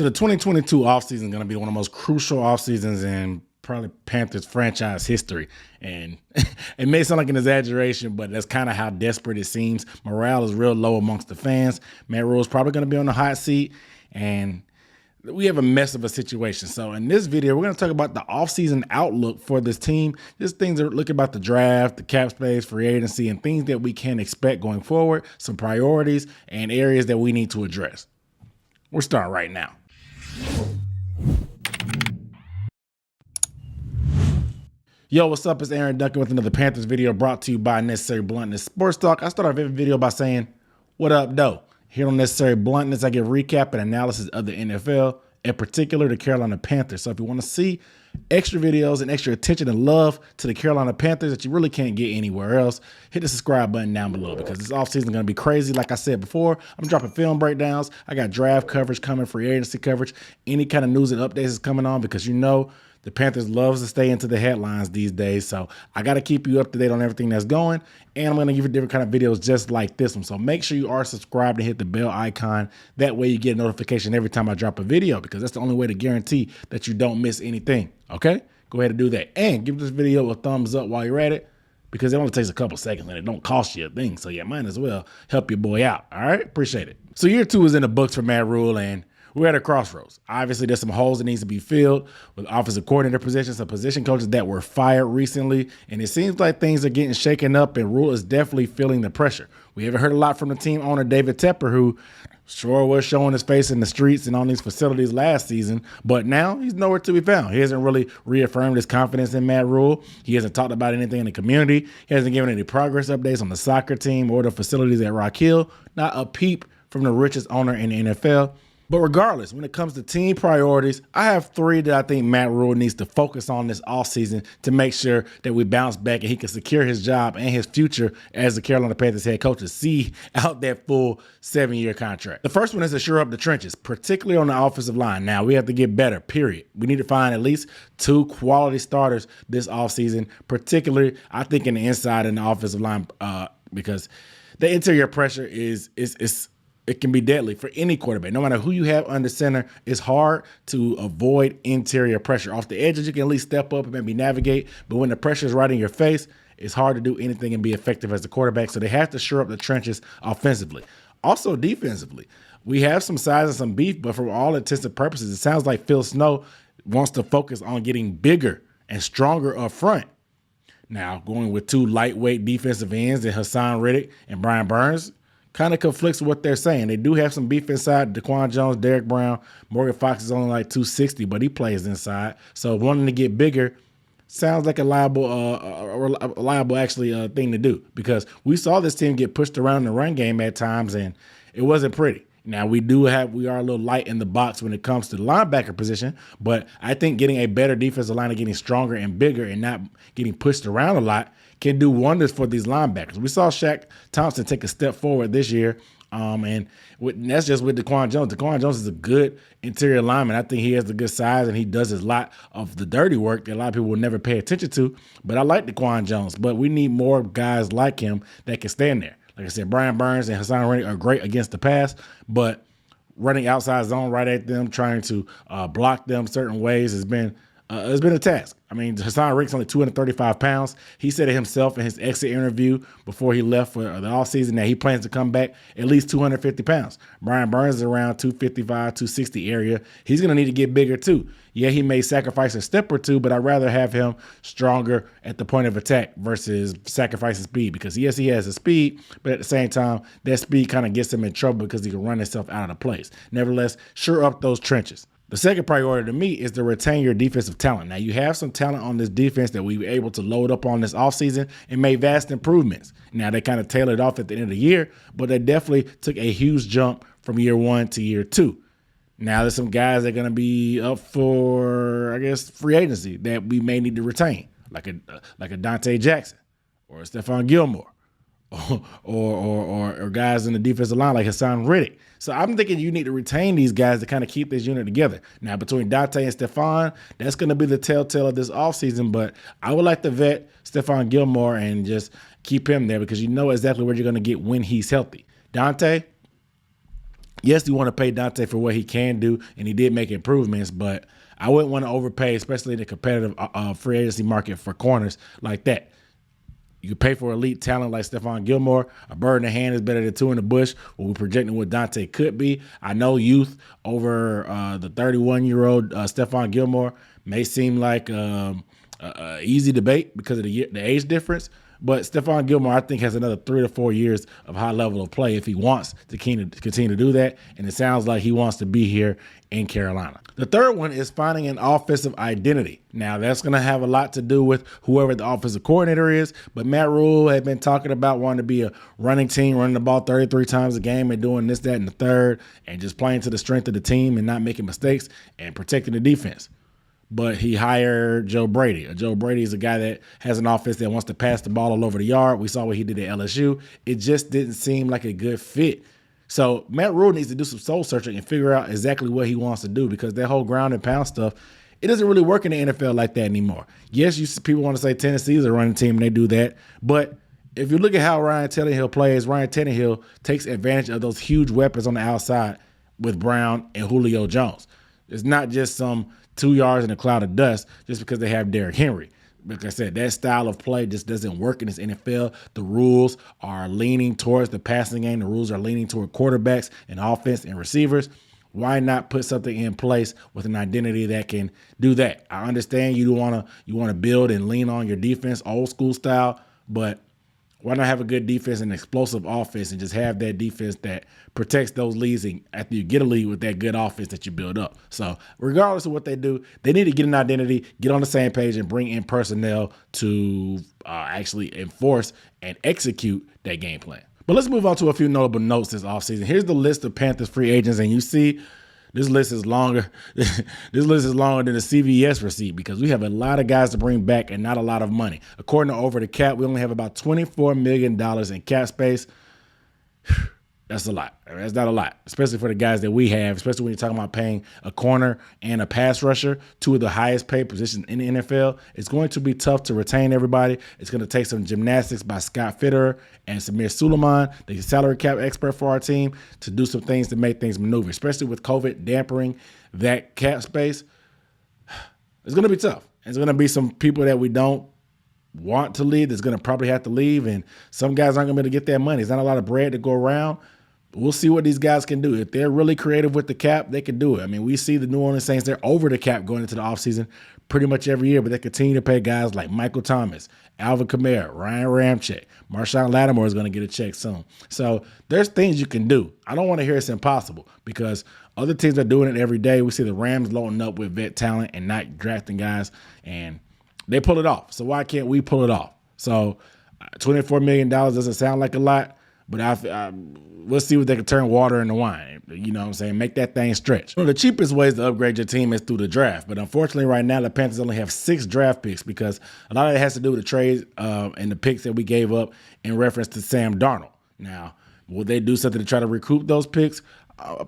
So the 2022 offseason is going to be one of the most crucial offseasons in probably Panthers franchise history. And it may sound like an exaggeration, but that's kind of how desperate it seems. Morale is real low amongst the fans. Matt Rhule is probably going to be on the hot seat, and we have a mess of a situation. So in this video, we're going to talk about the offseason outlook for this team. Just things that are looking about the draft, the cap space, free agency, and things that we can expect going forward, some priorities and areas that we need to address. We're starting right now. Yo, what's up? It's Aaron Duncan with another Panthers video brought to you by Necessary Bluntness Sports Talk. I start our video by saying, what up, though? Here on Necessary Bluntness, I give recap and analysis of the NFL, in particular the Carolina Panthers. So if you want to see extra videos and extra attention and love to the Carolina Panthers that you really can't get anywhere else, hit the subscribe button down below because this offseason is going to be crazy. Like I said before, I'm dropping film breakdowns. I got draft coverage coming, free agency coverage, any kind of news and updates is coming on because you know the Panthers loves to stay into the headlines these days. So I got to keep you up to date on everything that's going. And I'm going to give you different kind of videos just like this one. So make sure you are subscribed and hit the bell icon. That way you get a notification every time I drop a video because that's the only way to guarantee that you don't miss anything. Okay? Go ahead and do that. And give this video a thumbs up while you're at it because it only takes a couple seconds and it don't cost you a thing. So yeah, might as well help your boy out. All right? Appreciate it. So year 2 is in the books for Matt Rhule, and we're at a crossroads. Obviously, there's some holes that needs to be filled with offensive coordinator positions, some position coaches that were fired recently, and it seems like things are getting shaken up, and Rhule is definitely feeling the pressure. We haven't heard a lot from the team owner, David Tepper, who sure was showing his face in the streets and on these facilities last season, but now he's nowhere to be found. He hasn't really reaffirmed his confidence in Matt Rhule. He hasn't talked about anything in the community. He hasn't given any progress updates on the soccer team or the facilities at Rock Hill. Not a peep from the richest owner in the NFL. But regardless, when it comes to team priorities, I have 3 that I think Matt Rhule needs to focus on this offseason to make sure that we bounce back and he can secure his job and his future as the Carolina Panthers head coach to see out that full 7-year contract. The first one is to shore up the trenches, particularly on the offensive line. Now, we have to get better, period. We need to find at least 2 quality starters this offseason, particularly, I think, in the inside and the offensive line because the interior pressure it can be deadly for any quarterback. No matter who you have under center, it's hard to avoid interior pressure. Off the edges, you can at least step up and maybe navigate, but when the pressure is right in your face, it's hard to do anything and be effective as a quarterback, so they have to shore up the trenches offensively. Also defensively, we have some size and some beef, but for all intents and purposes, it sounds like Phil Snow wants to focus on getting bigger and stronger up front. Now, going with 2 lightweight defensive ends in Haason Reddick and Brian Burns kind of conflicts with what they're saying. They do have some beef inside. Daquan Jones, Derek Brown, Morgan Fox is only like 260, but he plays inside. So wanting to get bigger sounds like a liable thing to do because we saw this team get pushed around in the run game at times, and it wasn't pretty. Now, we are a little light in the box when it comes to the linebacker position, but I think getting a better defensive line and getting stronger and bigger and not getting pushed around a lot can do wonders for these linebackers. We saw Shaq Thompson take a step forward this year, and that's just with Daquan Jones. Daquan Jones is a good interior lineman. I think he has the good size, and he does a lot of the dirty work that a lot of people will never pay attention to, but I like Daquan Jones, but we need more guys like him that can stand there. Like I said, Brian Burns and Haason Reddick are great against the pass, but running outside zone right at them, trying to block them certain ways has been a task. I mean, Haason Reddick's only 235 pounds. He said it himself in his exit interview before he left for the offseason that he plans to come back at least 250 pounds. Brian Burns is around 255, 260 area. He's going to need to get bigger too. Yeah, he may sacrifice a step or 2, but I'd rather have him stronger at the point of attack versus sacrificing speed because, yes, he has the speed, but at the same time, that speed kind of gets him in trouble because he can run himself out of the place. Nevertheless, shore up those trenches. The second priority to me is to retain your defensive talent. Now, you have some talent on this defense that we were able to load up on this offseason and made vast improvements. Now, they kind of tailored off at the end of the year, but they definitely took a huge jump from year 1 to year 2. Now, there's some guys that are going to be up for, I guess, free agency that we may need to retain, like a Donte Jackson or a Stephon Gilmore or guys in the defensive line like Haason Reddick. So I'm thinking you need to retain these guys to kind of keep this unit together. Now, between Donte and Stephon, that's going to be the telltale of this offseason, but I would like to vet Stephon Gilmore and just keep him there because you know exactly what you're going to get when he's healthy. Donte, Yes, you want to pay Donte for what he can do, and he did make improvements, but I wouldn't want to overpay, especially in the competitive free agency market for corners like that. You pay for elite talent like Stephon Gilmore. A bird in the hand is better than two in the bush. What we're projecting what Donte could be. I know youth over the 31-year-old Stephon Gilmore may seem like easy debate because of the age difference. But Stephon Gilmore, I think, has another 3 to 4 years of high level of play if he wants to continue to do that. And it sounds like he wants to be here in Carolina. The third one is finding an offensive identity. Now, that's going to have a lot to do with whoever the offensive coordinator is. But Matt Rhule had been talking about wanting to be a running team, running the ball 33 times a game and doing this, that, and the third, and just playing to the strength of the team and not making mistakes and protecting the defense. But he hired Joe Brady. Joe Brady is a guy that has an offense that wants to pass the ball all over the yard. We saw what he did at LSU. It just didn't seem like a good fit. So Matt Rhule needs to do some soul searching and figure out exactly what he wants to do, because that whole ground and pound stuff, it doesn't really work in the NFL like that anymore. Yes, people want to say Tennessee is a running team, and they do that. But if you look at how Ryan Tannehill plays, Ryan Tannehill takes advantage of those huge weapons on the outside with Brown and Julio Jones. It's not just some 2 yards in a cloud of dust just because they have Derrick Henry. Like I said, that style of play just doesn't work in this NFL. The rules are leaning towards the passing game. The rules are leaning toward quarterbacks and offense and receivers. Why not put something in place with an identity that can do that? I understand you want to build and lean on your defense, old school style, but why not have a good defense and explosive offense and just have that defense that protects those leads after you get a lead with that good offense that you build up? So regardless of what they do, they need to get an identity, get on the same page, and bring in personnel to actually enforce and execute that game plan. But let's move on to a few notable notes this offseason. Here's the list of Panthers free agents, and you see this list is longer. This list is longer than the CVS receipt because we have a lot of guys to bring back and not a lot of money. According to Over the Cap, we only have about $24 million in cap space. That's a lot. That's not a lot, especially for the guys that we have, especially when you're talking about paying a corner and a pass rusher, two of the highest paid positions in the NFL. It's going to be tough to retain everybody. It's going to take some gymnastics by Scott Fitterer and Samir Suleiman, the salary cap expert for our team, to do some things to make things maneuver, especially with COVID dampering that cap space. It's going to be tough. It's going to be some people that we don't want to leave that's going to probably have to leave, and some guys aren't going to be able to get that money. There's not a lot of bread to go around. We'll see what these guys can do. If they're really creative with the cap, they can do it. I mean, we see the New Orleans Saints, they're over the cap going into the offseason pretty much every year, but they continue to pay guys like Michael Thomas, Alvin Kamara, Ryan Ramczyk. Marshawn Lattimore is going to get a check soon. So there's things you can do. I don't want to hear it's impossible because other teams are doing it every day. We see the Rams loading up with vet talent and not drafting guys, and they pull it off. So why can't we pull it off? So $24 million doesn't sound like a lot, but we'll see what they can turn water into wine. You know what I'm saying? Make that thing stretch. One of the cheapest ways to upgrade your team is through the draft. But unfortunately, right now, the Panthers only have 6 draft picks because a lot of it has to do with the trades and the picks that we gave up in reference to Sam Darnold. Now, will they do something to try to recoup those picks?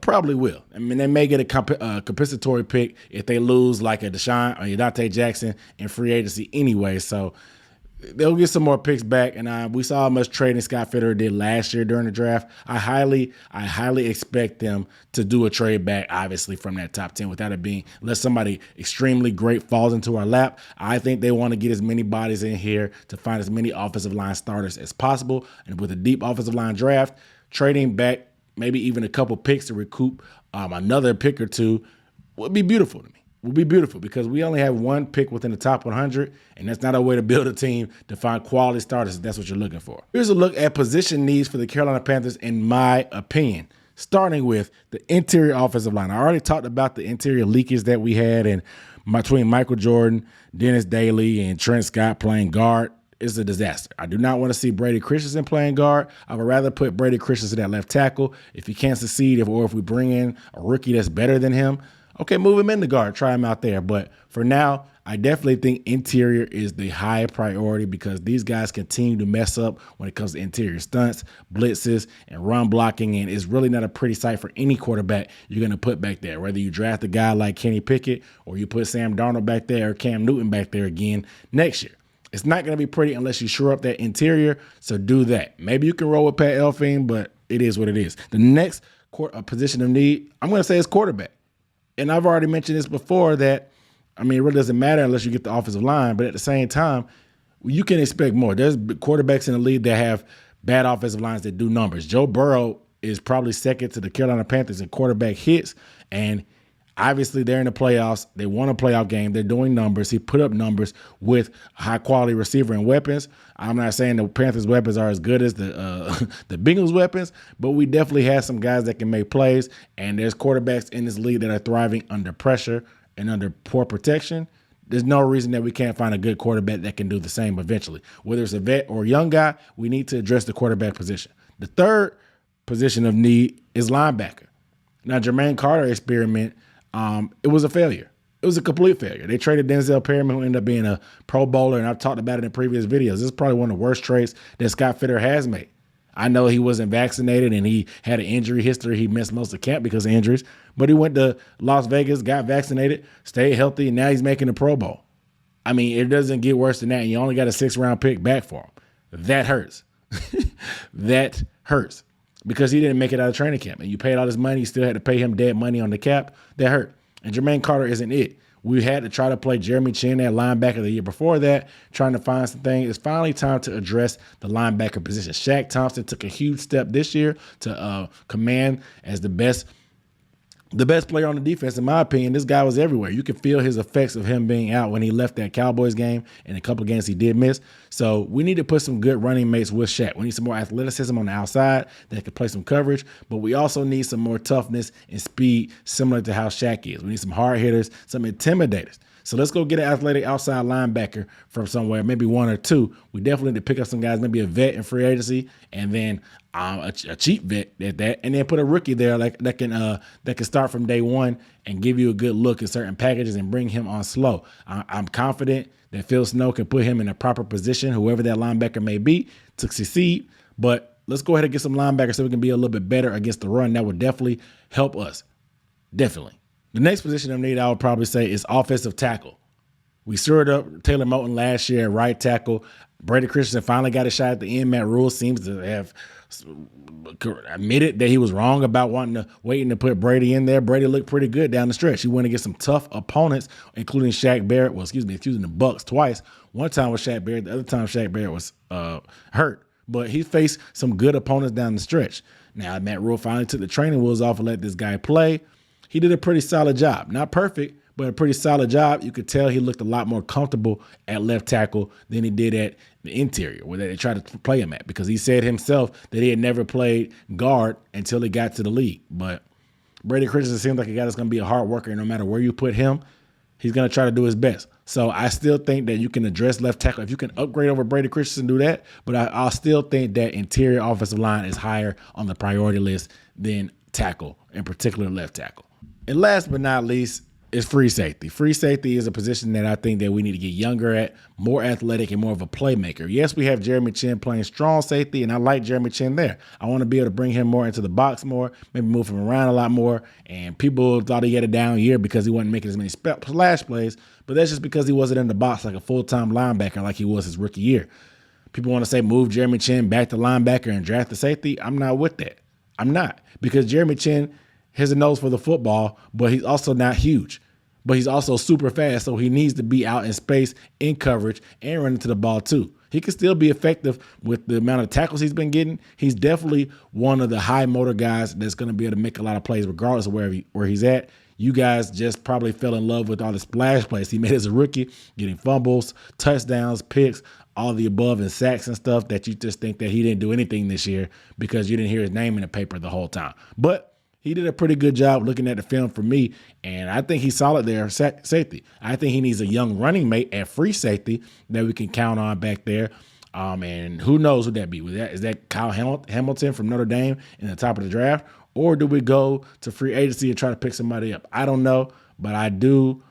Probably will. I mean, they may get a compensatory pick if they lose like a Deshaun or a Donte Jackson in free agency anyway. So they'll get some more picks back, and we saw how much trading Scott Fitterer did last year during the draft. I highly expect them to do a trade back, obviously, from that top 10 without it being, unless somebody extremely great falls into our lap. I think they want to get as many bodies in here to find as many offensive line starters as possible. And with a deep offensive line draft, trading back maybe even a couple picks to recoup another pick or two would be beautiful to me. Would be beautiful because we only have one pick within the top 100, and that's not a way to build a team to find quality starters if that's what you're looking for. Here's a look at position needs for the Carolina Panthers, in my opinion, starting with the interior offensive line. I already talked about the interior leakage that we had between Michael Jordan, Dennis Daly, and Trent Scott playing guard. Is a disaster. I do not want to see Brady Christensen playing guard. I would rather put Brady Christensen at left tackle. If he can't succeed, or if we bring in a rookie that's better than him, okay, move him in the guard, try him out there. But for now, I definitely think interior is the high priority because these guys continue to mess up when it comes to interior stunts, blitzes, and run blocking, and it's really not a pretty sight for any quarterback you're going to put back there, whether you draft a guy like Kenny Pickett or you put Sam Darnold back there or Cam Newton back there again next year. It's not going to be pretty unless you shore up that interior, so do that. Maybe you can roll with Pat Elflein, but it is what it is. The next a position of need, I'm going to say it's quarterback. And I've already mentioned this before that, I mean, it really doesn't matter unless you get the offensive line. But at the same time, you can expect more. There's quarterbacks in the league that have bad offensive lines that do numbers. Joe Burrow is probably second to the Carolina Panthers in quarterback hits. And obviously, they're in the playoffs. They won a playoff game. They're doing numbers. He put up numbers with high-quality receiver and weapons. I'm not saying the Panthers' weapons are as good as the Bengals' weapons, but we definitely have some guys that can make plays, and there's quarterbacks in this league that are thriving under pressure and under poor protection. There's no reason that we can't find a good quarterback that can do the same eventually. Whether it's a vet or a young guy, we need to address the quarterback position. The third position of need is linebacker. Now, Jermaine Carter experiment, it was a failure. It was a complete failure. They traded Denzel Perryman, who ended up being a Pro Bowler, and I've talked about it in previous videos. This is probably one of the worst trades that Scott Fitter has made. I know he wasn't vaccinated and he had an injury history. He missed most of camp because of injuries, but he went to Las Vegas, got vaccinated, stayed healthy, and now he's making the Pro Bowl. I mean, it doesn't get worse than that. And you only got a 6th-round pick back for him. That hurts. That hurts because he didn't make it out of training camp. And you paid all this money. You still had to pay him dead money on the cap. That hurt. And Jermaine Carter isn't it. We had to try to play Jeremy Chin, that linebacker the year before that, trying to find something. It's finally time to address the linebacker position. Shaq Thompson took a huge step this year to command as the best player on the defense. In my opinion, this guy was everywhere. You could feel his effects of him being out when he left that Cowboys game and a couple of games he did miss. So we need to put some good running mates with Shaq. We need some more athleticism on the outside that could play some coverage, but we also need some more toughness and speed similar to how Shaq is. We need some hard hitters, some intimidators. So let's go get an athletic outside linebacker from somewhere, maybe one or two. We definitely need to pick up some guys, maybe a vet in free agency, and then a cheap vet at that, and then put a rookie there that can start from day one and give you a good look at certain packages and bring him on slow. I'm confident that Phil Snow can put him in a proper position, whoever that linebacker may be, to succeed. But let's go ahead and get some linebackers so we can be a little bit better against the run. That would definitely help us. Definitely. The next position of need I would probably say is offensive tackle. We stirred up Taylor Moton last year at right tackle. Brady Christensen finally got a shot at the end. Matt Rhule seems to have admitted that he was wrong about waiting to put Brady in there. Brady looked pretty good down the stretch. He went against some tough opponents, including Shaq Barrett. The Bucks twice. One time with Shaq Barrett. The other time Shaq Barrett was hurt. But he faced some good opponents down the stretch. Now, Matt Rhule finally took the training wheels off and let this guy play. He did a pretty solid job. Not perfect, but a pretty solid job. You could tell he looked a lot more comfortable at left tackle than he did at the interior, where they tried to play him at, because he said himself that he had never played guard until he got to the league. But Brady Christensen seems like a guy that's going to be a hard worker, and no matter where you put him, he's going to try to do his best. So I still think that you can address left tackle. If you can upgrade over Brady Christensen, do that. But I still think that interior offensive line is higher on the priority list than tackle, in particular left tackle. And last but not least is free safety. Free safety is a position that I think that we need to get younger at, more athletic and more of a playmaker. Yes, we have Jeremy Chin playing strong safety, and I like Jeremy Chin there. I want to be able to bring him more into the box more, maybe move him around a lot more. And people thought he had a down year because he wasn't making as many splash plays, but that's just because he wasn't in the box like a full-time linebacker like he was his rookie year. People want to say move Jeremy Chin back to linebacker and draft the safety. I'm not with that. I'm not, because Jeremy Chin has a nose for the football, but he's also not huge. But he's also super fast, so he needs to be out in space, in coverage, and running to the ball too. He can still be effective with the amount of tackles he's been getting. He's definitely one of the high motor guys that's going to be able to make a lot of plays regardless of where he's at. You guys just probably fell in love with all the splash plays he made as a rookie, getting fumbles, touchdowns, picks, all the above, and sacks and stuff, that you just think that he didn't do anything this year because you didn't hear his name in the paper the whole time. But he did a pretty good job looking at the film for me, and I think he's solid there at safety. I think he needs a young running mate at free safety that we can count on back there. And who knows who that be? Is that Kyle Hamilton from Notre Dame in the top of the draft? Or do we go to free agency and try to pick somebody up? I don't know, but I do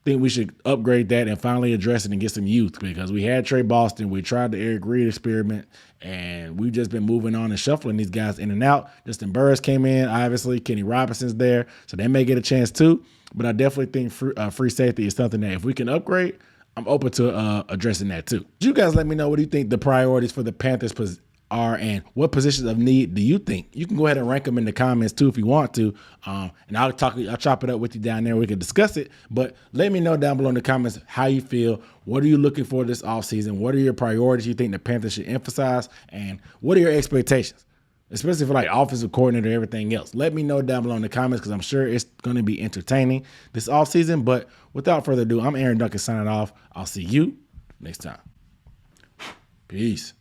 think we should upgrade that and finally address it and get some youth, because we had Trey Boston. We tried the Eric Reed experiment, and we've just been moving on and shuffling these guys in and out. Justin Burris came in, obviously. Kenny Robinson's there, so they may get a chance too. But I definitely think free safety is something that if we can upgrade, I'm open to addressing that too. You guys let me know, what do you think the priorities for the Panthers are and what positions of need do you think? You can go ahead and rank them in the comments too if you want to, and I'll chop it up with you down there. We can discuss it, but let me know down below in the comments how you feel. What are you looking for this offseason? What are your priorities you think the Panthers should emphasize, and what are your expectations, especially for like offensive coordinator and everything else? Let me know down below in the comments, because I'm sure it's going to be entertaining this offseason. But without further ado, I'm Aaron Duncan signing off. I'll see you next time. Peace.